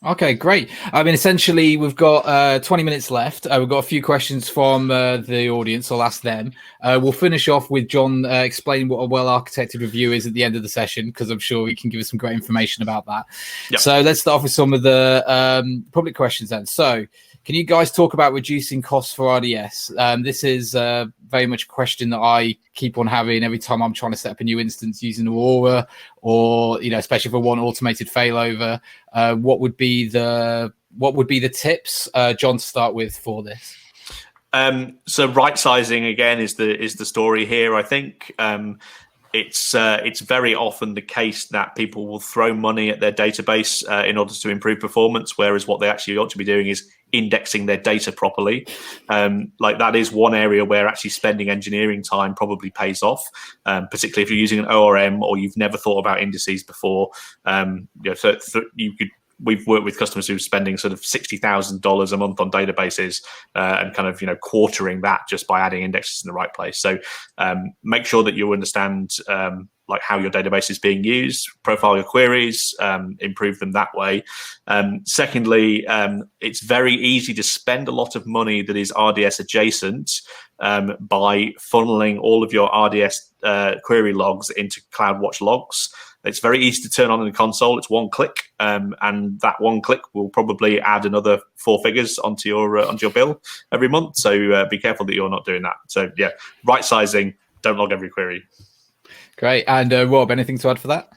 Okay, great. I mean, essentially, we've got 20 minutes left. We've got a few questions from the audience. I'll ask them. We'll finish off with John explaining what a well-architected review is at the end of the session, because I'm sure he can give us some great information about that. Yep. So let's start off with some of the public questions then. So can you guys talk about reducing costs for RDS? This is very much a question that I keep on having every time I'm trying to set up a new instance using Aurora, or especially if I want automated failover. What would be the tips, John, to start with for this?
So right sizing again is the story here. I think it's very often the case that people will throw money at their database in order to improve performance, whereas what they actually ought to be doing is indexing their data properly. Like that is one area where actually spending engineering time probably pays off, particularly if you're using an ORM or you've never thought about indices before. We've worked with customers who are spending sort of $60,000 a month on databases and kind of quartering that just by adding indexes in the right place. So make sure that you understand like how your database is being used, profile your queries, improve them that way. Secondly, it's very easy to spend a lot of money that is RDS adjacent by funneling all of your RDS query logs into CloudWatch logs. It's very easy to turn on in the console. It's one click, and that one click will probably add another 4 figures onto your bill every month. So be careful that you're not doing that. So yeah, right sizing. Don't log every query. Great.
And Rob, anything to add for that?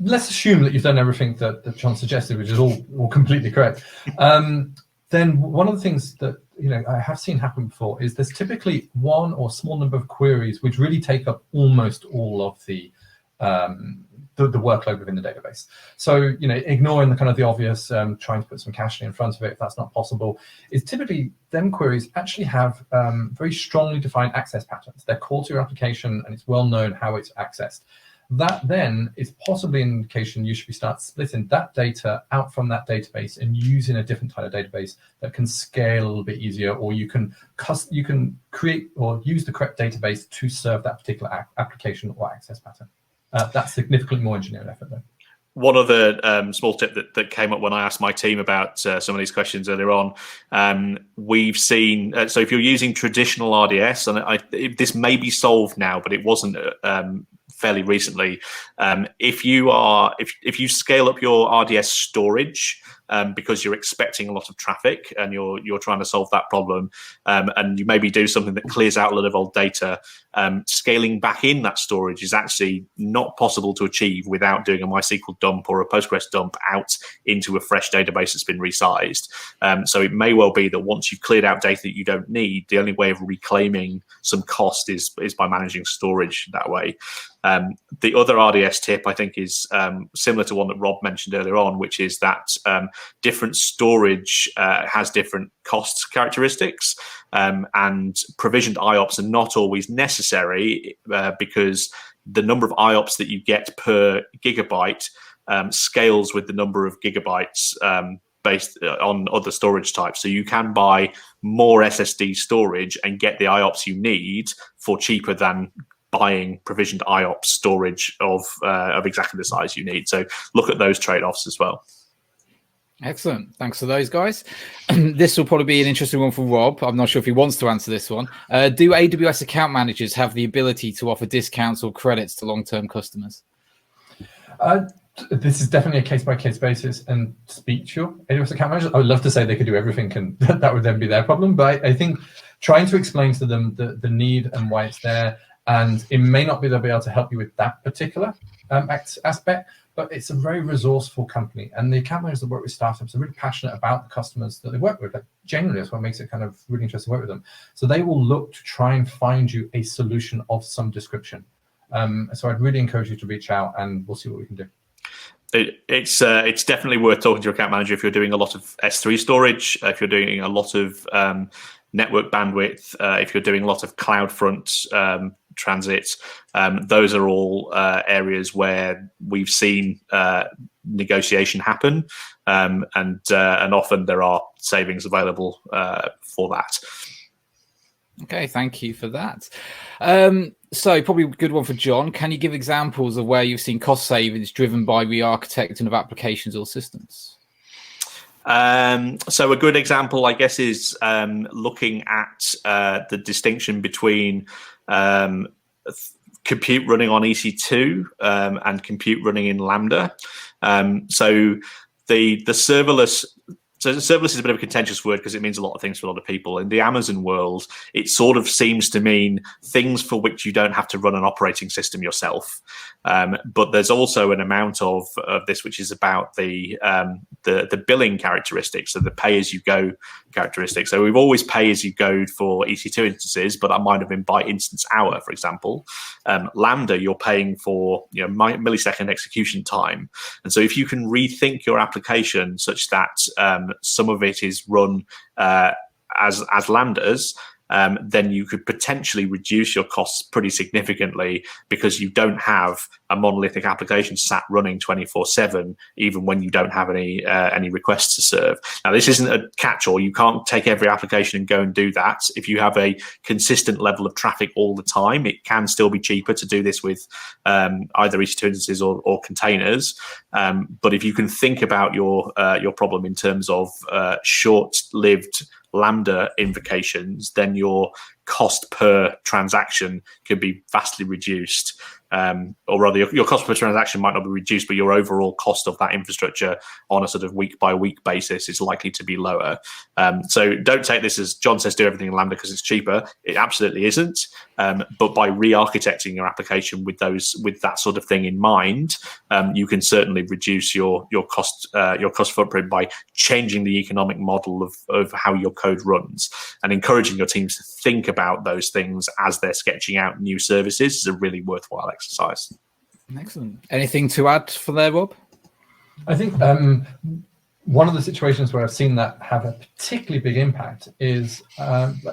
Let's assume that you've done everything that John suggested, which is all completely correct. Then one of the things that I have seen happen before is there's typically one or small number of queries which really take up almost all of the workload within the database. So ignoring the kind of the obvious, trying to put some caching in front of it if that's not possible, is typically them queries actually have very strongly defined access patterns. They're core to your application and it's well known how it's accessed. That then is possibly an indication you should start splitting that data out from that database and using a different type of database that can scale a little bit easier, or you can create or use the correct database to serve that particular application or access pattern. That's significantly more engineering effort, though.
One other small tip that came up when I asked my team about some of these questions earlier on, we've seen, so if you're using traditional RDS, and this may be solved now, but it wasn't fairly recently, if you scale up your RDS storage because you're expecting a lot of traffic and you're trying to solve that problem, and you maybe do something that clears out a lot of old data, scaling back in that storage is actually not possible to achieve without doing a MySQL dump or a Postgres dump out into a fresh database that's been resized. So it may well be that once you've cleared out data that you don't need, the only way of reclaiming some cost is by managing storage that way. The other RDS tip, I think, is similar to one that Rob mentioned earlier on, which is that different storage has different cost characteristics, and provisioned IOPS are not always necessary because the number of IOPS that you get per gigabyte scales with the number of gigabytes based on other storage types. So you can buy more SSD storage and get the IOPS you need for cheaper than buying provisioned IOPS storage of exactly the size you need. So look at those trade-offs as well.
Excellent. Thanks for those, guys. This will probably be an interesting one for Rob. I'm not sure if he wants to answer this one. Do AWS account managers have the ability to offer discounts or credits to long-term customers?
This is definitely a case-by-case basis, and speak to your AWS account managers. I would love to say they could do everything, and that would then be their problem. But I think trying to explain to them the need and why it's there, and it may not be they'll be able to help you with that particular aspect, but it's a very resourceful company, and the account managers that work with startups are really passionate about the customers that they work with. Like, genuinely, that's what makes it kind of really interesting to work with them. So they will look to try and find you a solution of some description. So I'd really encourage you to reach out, and we'll see what we can do.
It's definitely worth talking to your account manager if you're doing a lot of S3 storage, if you're doing a lot of network bandwidth, if you're doing a lot of CloudFront transits. Those are all areas where we've seen negotiation happen, and often there are savings available for that.
Okay, thank you for that. So probably a good one for John. Can you give examples of where you've seen cost savings driven by re-architecting of applications or systems?
So a good example, I guess, is looking at the distinction between compute running on EC2 and compute running in Lambda. So the serverless. So serverless is a bit of a contentious word because it means a lot of things for a lot of people. In the Amazon world, it sort of seems to mean things for which you don't have to run an operating system yourself. But there's also an amount of this which is about the billing characteristics, so the pay-as-you-go characteristics. So we've always pay-as-you-go for EC2 instances, but that might have been by instance hour, for example. Lambda, you're paying for millisecond execution time. And so if you can rethink your application such that some of it is run as Lambdas, then you could potentially reduce your costs pretty significantly because you don't have a monolithic application sat running 24/7, even when you don't have any requests to serve. Now, this isn't a catch-all. You can't take every application and go and do that. If you have a consistent level of traffic all the time, it can still be cheaper to do this with either EC2 instances or containers. But if you can think about your problem in terms of short-lived Lambda invocations, then your cost per transaction could be vastly reduced. Or rather, your cost per transaction might not be reduced, but your overall cost of that infrastructure on a sort of week-by-week basis is likely to be lower. So don't take this as John says, do everything in Lambda because it's cheaper. It absolutely isn't. But by re-architecting your application with that sort of thing in mind, you can certainly reduce your cost footprint by changing the economic model of how your code runs, and encouraging your teams to think about those things as they're sketching out new services is a really worthwhile exercise.
Excellent. Anything to add for there, Rob?
I think one of the situations where I've seen that have a particularly big impact is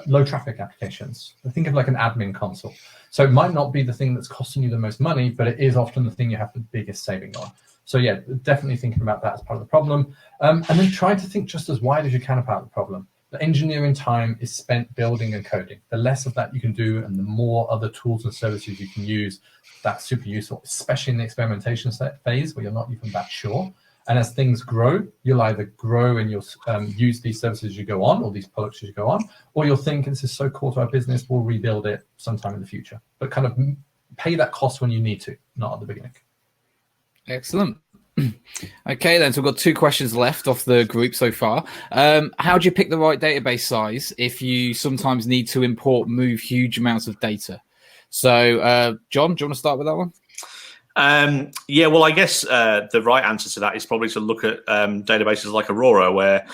low traffic applications. Think of like an admin console. So it might not be the thing that's costing you the most money, but it is often the thing you have the biggest saving on. So yeah, definitely thinking about that as part of the problem. And then try to think just as wide as you can about the problem. The engineering time is spent building and coding. The less of that you can do and the more other tools and services you can use, that's super useful, especially in the experimentation phase where you're not even that sure. And as things grow, you'll either grow and you'll use these services as you go on, or these products as you go on, or you'll think this is so core to our business, we'll rebuild it sometime in the future. But kind of pay that cost when you need to, not at the beginning.
Excellent. Okay, then, so we've got 2 questions left off the group so far. How do you pick the right database size if you sometimes need to move huge amounts of data? So, John, do you want to start with that one?
Yeah, well, I guess the right answer to that is probably to look at databases like Aurora, where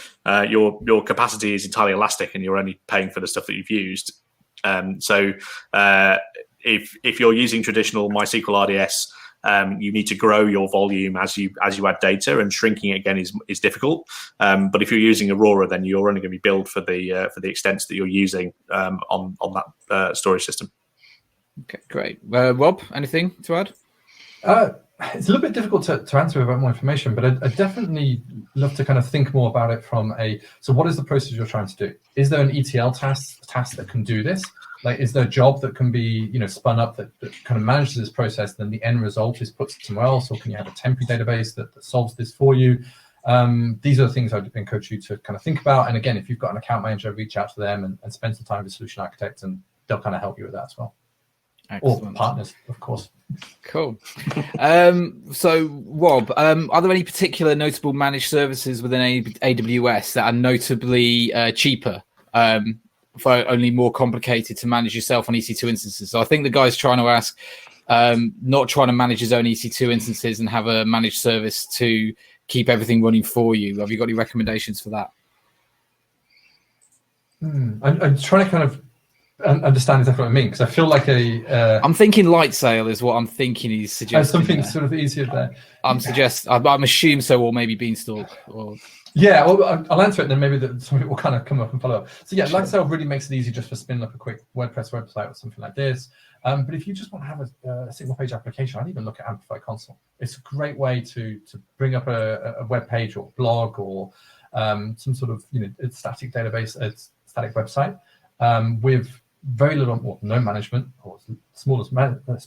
your capacity is entirely elastic and you're only paying for the stuff that you've used. So if you're using traditional MySQL RDS, you need to grow your volume as you add data, and shrinking it again is difficult. But if you're using Aurora, then you're only going to be billed for the extents that you're using on that storage system.
Okay, great. Rob, anything to add?
It's a little bit difficult to answer without more information, but I definitely love to kind of think more about it from so what is the process you're trying to do? Is there an ETL task that can do this? Like, is there a job that can be spun up that kind of manages this process, then the end result is put somewhere else, or can you have a temporary database that solves this for you? These are the things I'd encourage you to kind of think about. And again, if you've got an account manager, reach out to them and spend some time with a solution architect, and they'll kind of help you with that as well. Excellent. Or partners, of course.
Cool. So, Rob, are there any particular notable managed services within AWS that are notably cheaper, for only more complicated to manage yourself on EC2 instances? So I think the guy's trying to ask, not trying to manage his own EC2 instances and have a managed service to keep everything running for you. Have you got any recommendations for that?
I'm trying to kind of understand exactly what I mean, because I feel like
I'm thinking light sail is what I'm thinking he's suggesting.
Something sort of easier there.
I'm assuming so, or maybe Beanstalk. Or
yeah, well, I'll answer it, and then maybe somebody will kind of come up and follow up. So yeah, light sail really makes it easy just for spinning up a quick WordPress website or something like this. But if you just want to have a single page application, I'd even look at Amplify Console. It's a great way to bring up a web page or blog or some sort of static database, static website with very little or no management, or smallest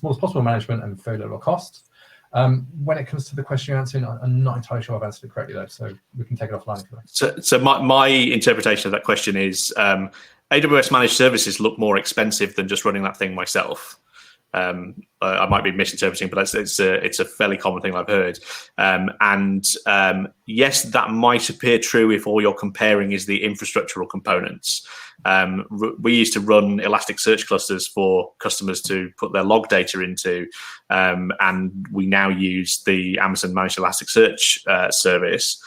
possible management, and very little cost. When it comes to the question you're answering, I'm not entirely sure I've answered it correctly, though, so we can take it offline if you like.
So my interpretation of that question is AWS managed services look more expensive than just running that thing myself. I might be misinterpreting, but it's a fairly common thing I've heard. Yes, that might appear true if all you're comparing is the infrastructural components. We used to run Elasticsearch clusters for customers to put their log data into, and we now use the Amazon Managed Elasticsearch service.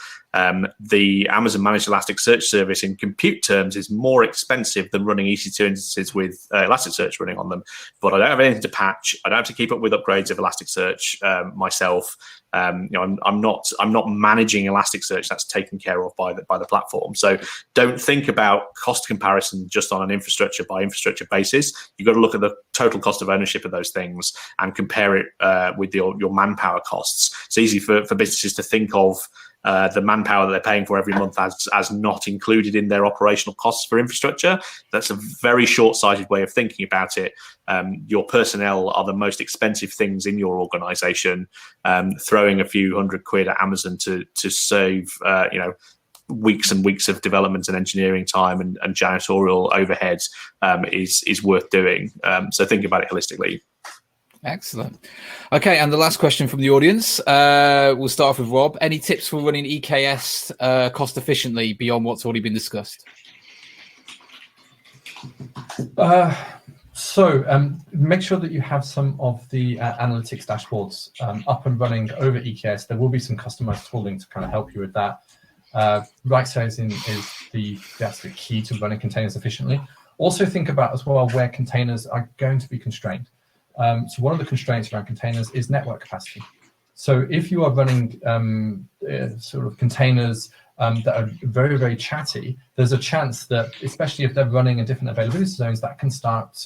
The Amazon Managed Elasticsearch service in compute terms is more expensive than running EC2 instances with Elasticsearch running on them. But I don't have anything to patch. I don't have to keep up with upgrades of Elasticsearch myself. I'm not managing Elasticsearch. That's taken care of by the platform. So don't think about cost comparison just on an infrastructure by infrastructure basis. You've got to look at the total cost of ownership of those things and compare it with your manpower costs. It's easy for businesses to think of the manpower that they're paying for every month as not included in their operational costs for infrastructure. That's a very short-sighted way of thinking about it. Your personnel are the most expensive things in your organization. Throwing a few £100 at Amazon to save weeks and weeks of development and engineering time and janitorial overheads is worth doing. So think about it holistically.
Excellent. Okay, and the last question from the audience. We'll start off with Rob. Any tips for running EKS cost efficiently beyond what's already been discussed?
So make sure that you have some of the analytics dashboards up and running over EKS. There will be some customized tooling to kind of help you with that. Right sizing is that's the key to running containers efficiently. Also think about as well where containers are going to be constrained. So one of the constraints around containers is network capacity. So if you are running sort of containers that are very, very chatty, there's a chance that, especially if they're running in different availability zones, that can start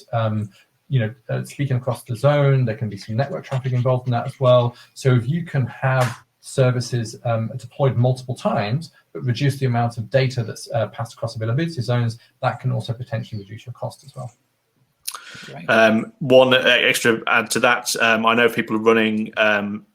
speaking across the zone. There can be some network traffic involved in that as well. So if you can have services deployed multiple times, but reduce the amount of data that's passed across availability zones, that can also potentially reduce your cost as well.
One extra add to that, I know people are running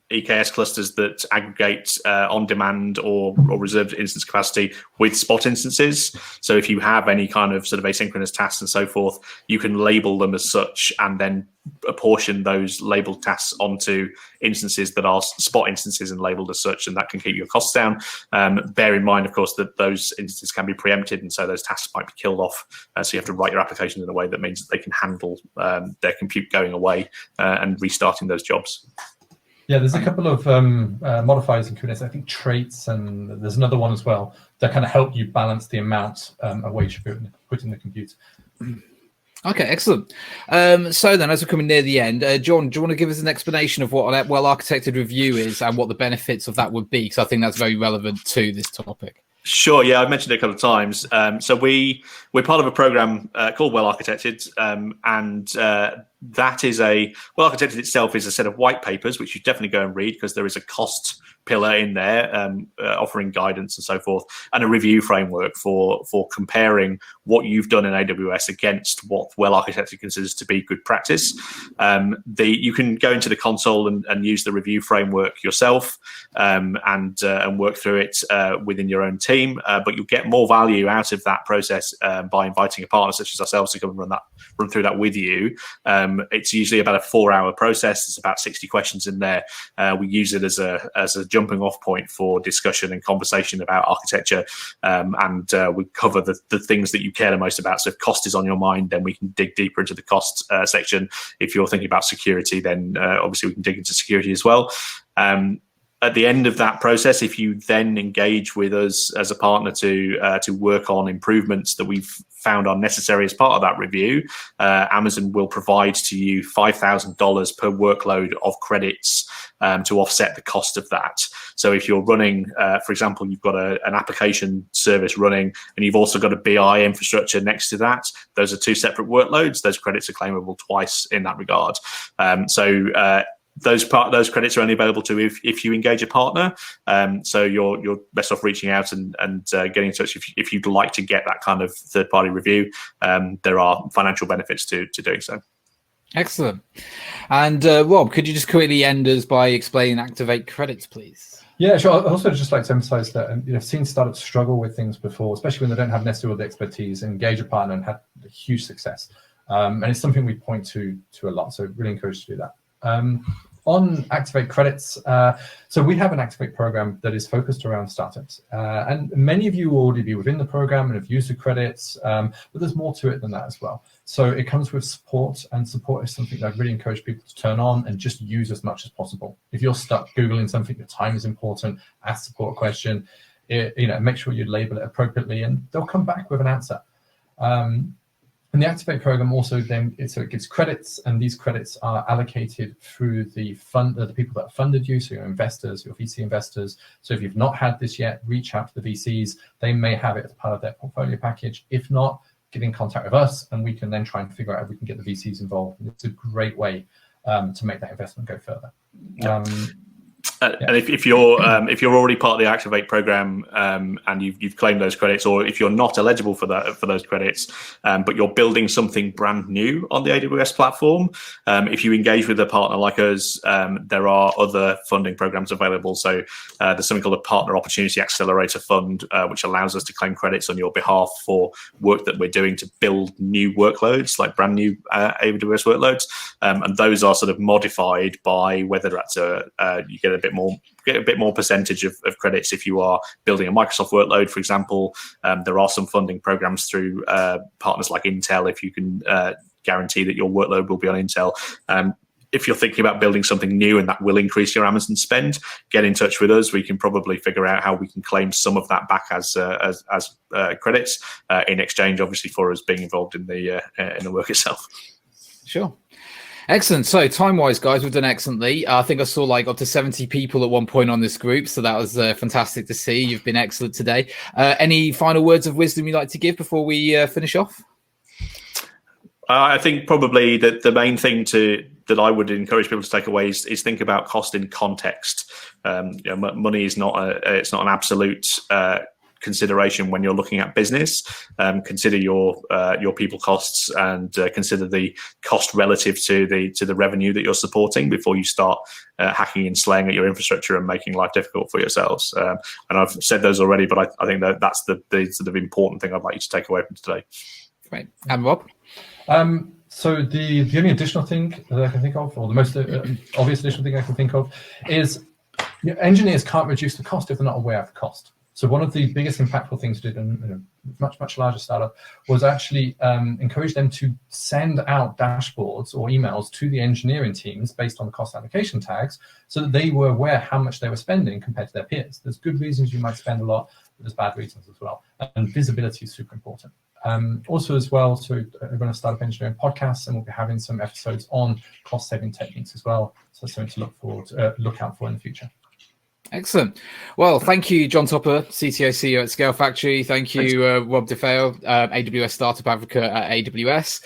EKS clusters that aggregate on-demand or reserved instance capacity with Spot instances. So if you have any kind of sort of asynchronous tasks and so forth, you can label them as such and then apportion those labeled tasks onto instances that are Spot instances and labeled as such, and that can keep your costs down. Bear in mind, of course, that those instances can be preempted, and so those tasks might be killed off. So you have to write your application in a way that means that they can handle their compute going away and restarting those jobs.
Yeah, there's a couple of modifiers in Kubernetes. I think traits, and there's another one as well that kind of help you balance the amount of weight you put in the compute.
Okay, excellent. So then, as we're coming near the end, John, do you want to give us an explanation of what a well-architected review is and what the benefits of that would be? Because I think that's very relevant to this topic.
Sure. Yeah, I've mentioned it a couple of times. So we're part of a program called WellArchitected, and that is Well-Architected itself is a set of white papers, which you definitely go and read, because there is a cost pillar in there, offering guidance and so forth, and a review framework for comparing what you've done in AWS against what Well-Architected considers to be good practice. You can go into the console and use the review framework yourself, and work through it within your own team, but you'll get more value out of that process by inviting a partner such as ourselves to come and run through that with you. It's usually about a 4-hour process. There's about 60 questions in there. We use it as a jumping off point for discussion and conversation about architecture, and we cover the things that you care the most about. So if cost is on your mind, then we can dig deeper into the cost section. If you're thinking about security, then obviously we can dig into security as well. At the end of that process, if you then engage with us as a partner to work on improvements that we've found are necessary as part of that review, Amazon will provide to you $5,000 per workload of credits to offset the cost of that. So if you're running, for example, you've got an application service running and you've also got a BI infrastructure next to that, those are two separate workloads. Those credits are claimable twice in that regard. Those credits are only available to if you engage a partner. So you're best off reaching out and getting in touch if you'd like to get that kind of third-party review. There are financial benefits to doing so.
Excellent. And Rob, could you just quickly end us by explaining Activate Credits, please?
Yeah, sure. I also just like to emphasize that I've seen startups struggle with things before, especially when they don't have necessarily all the expertise, engage a partner and have huge success. And it's something we point to a lot. So really encourage you to do that. On Activate Credits, so we have an Activate program that is focused around startups. And many of you will already be within the program and have used the credits, but there's more to it than that as well. So it comes with support, and support is something that I really encourage people to turn on and just use as much as possible. If you're stuck Googling something, your time is important, ask support a question, make sure you label it appropriately, and they'll come back with an answer. And the Activate program also then it gives credits, and these credits are allocated through the people that have funded you, so your investors, your VC investors. So if you've not had this yet, reach out to the VCs. They may have it as part of their portfolio package. If not, get in contact with us, and we can then try and figure out if we can get the VCs involved. And it's a great way to make that investment go further.
Yeah. And if you're already part of the Activate program and you've claimed those credits, or if you're not eligible for those credits, but you're building something brand new on the AWS platform, if you engage with a partner like us, there are other funding programs available. So there's something called a Partner Opportunity Accelerator Fund, which allows us to claim credits on your behalf for work that we're doing to build new workloads, like brand new AWS workloads, and those are sort of modified by whether that's you get a bit more percentage of credits if you are building a Microsoft workload, for example. There are some funding programs through partners like Intel, if you can guarantee that your workload will be on Intel. If you're thinking about building something new and that will increase your Amazon spend, get in touch with us. We can probably figure out how we can claim some of that back as credits in exchange, obviously, for us being involved in the work itself.
Sure. Excellent. So time-wise, guys, we've done excellently. I think I saw like up to 70 people at one point on this group, so that was fantastic to see. You've been excellent today. Any final words of wisdom you'd like to give before we finish off?
I think probably that the main thing that I would encourage people to take away is think about cost in context. Money is not an absolute consideration when you're looking at business. Consider your people costs and consider the cost relative to the revenue that you're supporting before you start hacking and slaying at your infrastructure and making life difficult for yourselves. And I've said those already, but I think that's the sort of important thing I'd like you to take away from today.
Great. And Rob?
So the only additional thing that I can think of, or the most obvious additional thing I can think of, is engineers can't reduce the cost if they're not aware of the cost. So one of the biggest impactful things we did in a much larger startup was actually encourage them to send out dashboards or emails to the engineering teams based on the cost allocation tags, so that they were aware how much they were spending compared to their peers. There's good reasons you might spend a lot, but there's bad reasons as well. And visibility is super important. Also as well, so we're going to start up engineering podcasts, and we'll be having some episodes on cost-saving techniques as well. So something to look out for in the future.
Excellent. Well, thank you, John Topper, CTO, CEO at Scale Factory. Thank you, Rob DeFeo, AWS Startup Advocate at AWS.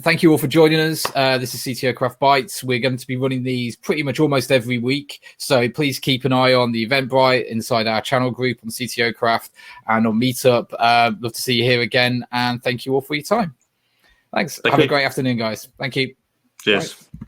Thank you all for joining us. This is CTO Craft Bytes. We're going to be running these pretty much almost every week. So please keep an eye on the Eventbrite inside our channel group on CTO Craft and on Meetup. Love to see you here again. And thank you all for your time. Thanks. Have a great afternoon, guys. Thank you.
Cheers.
Bye.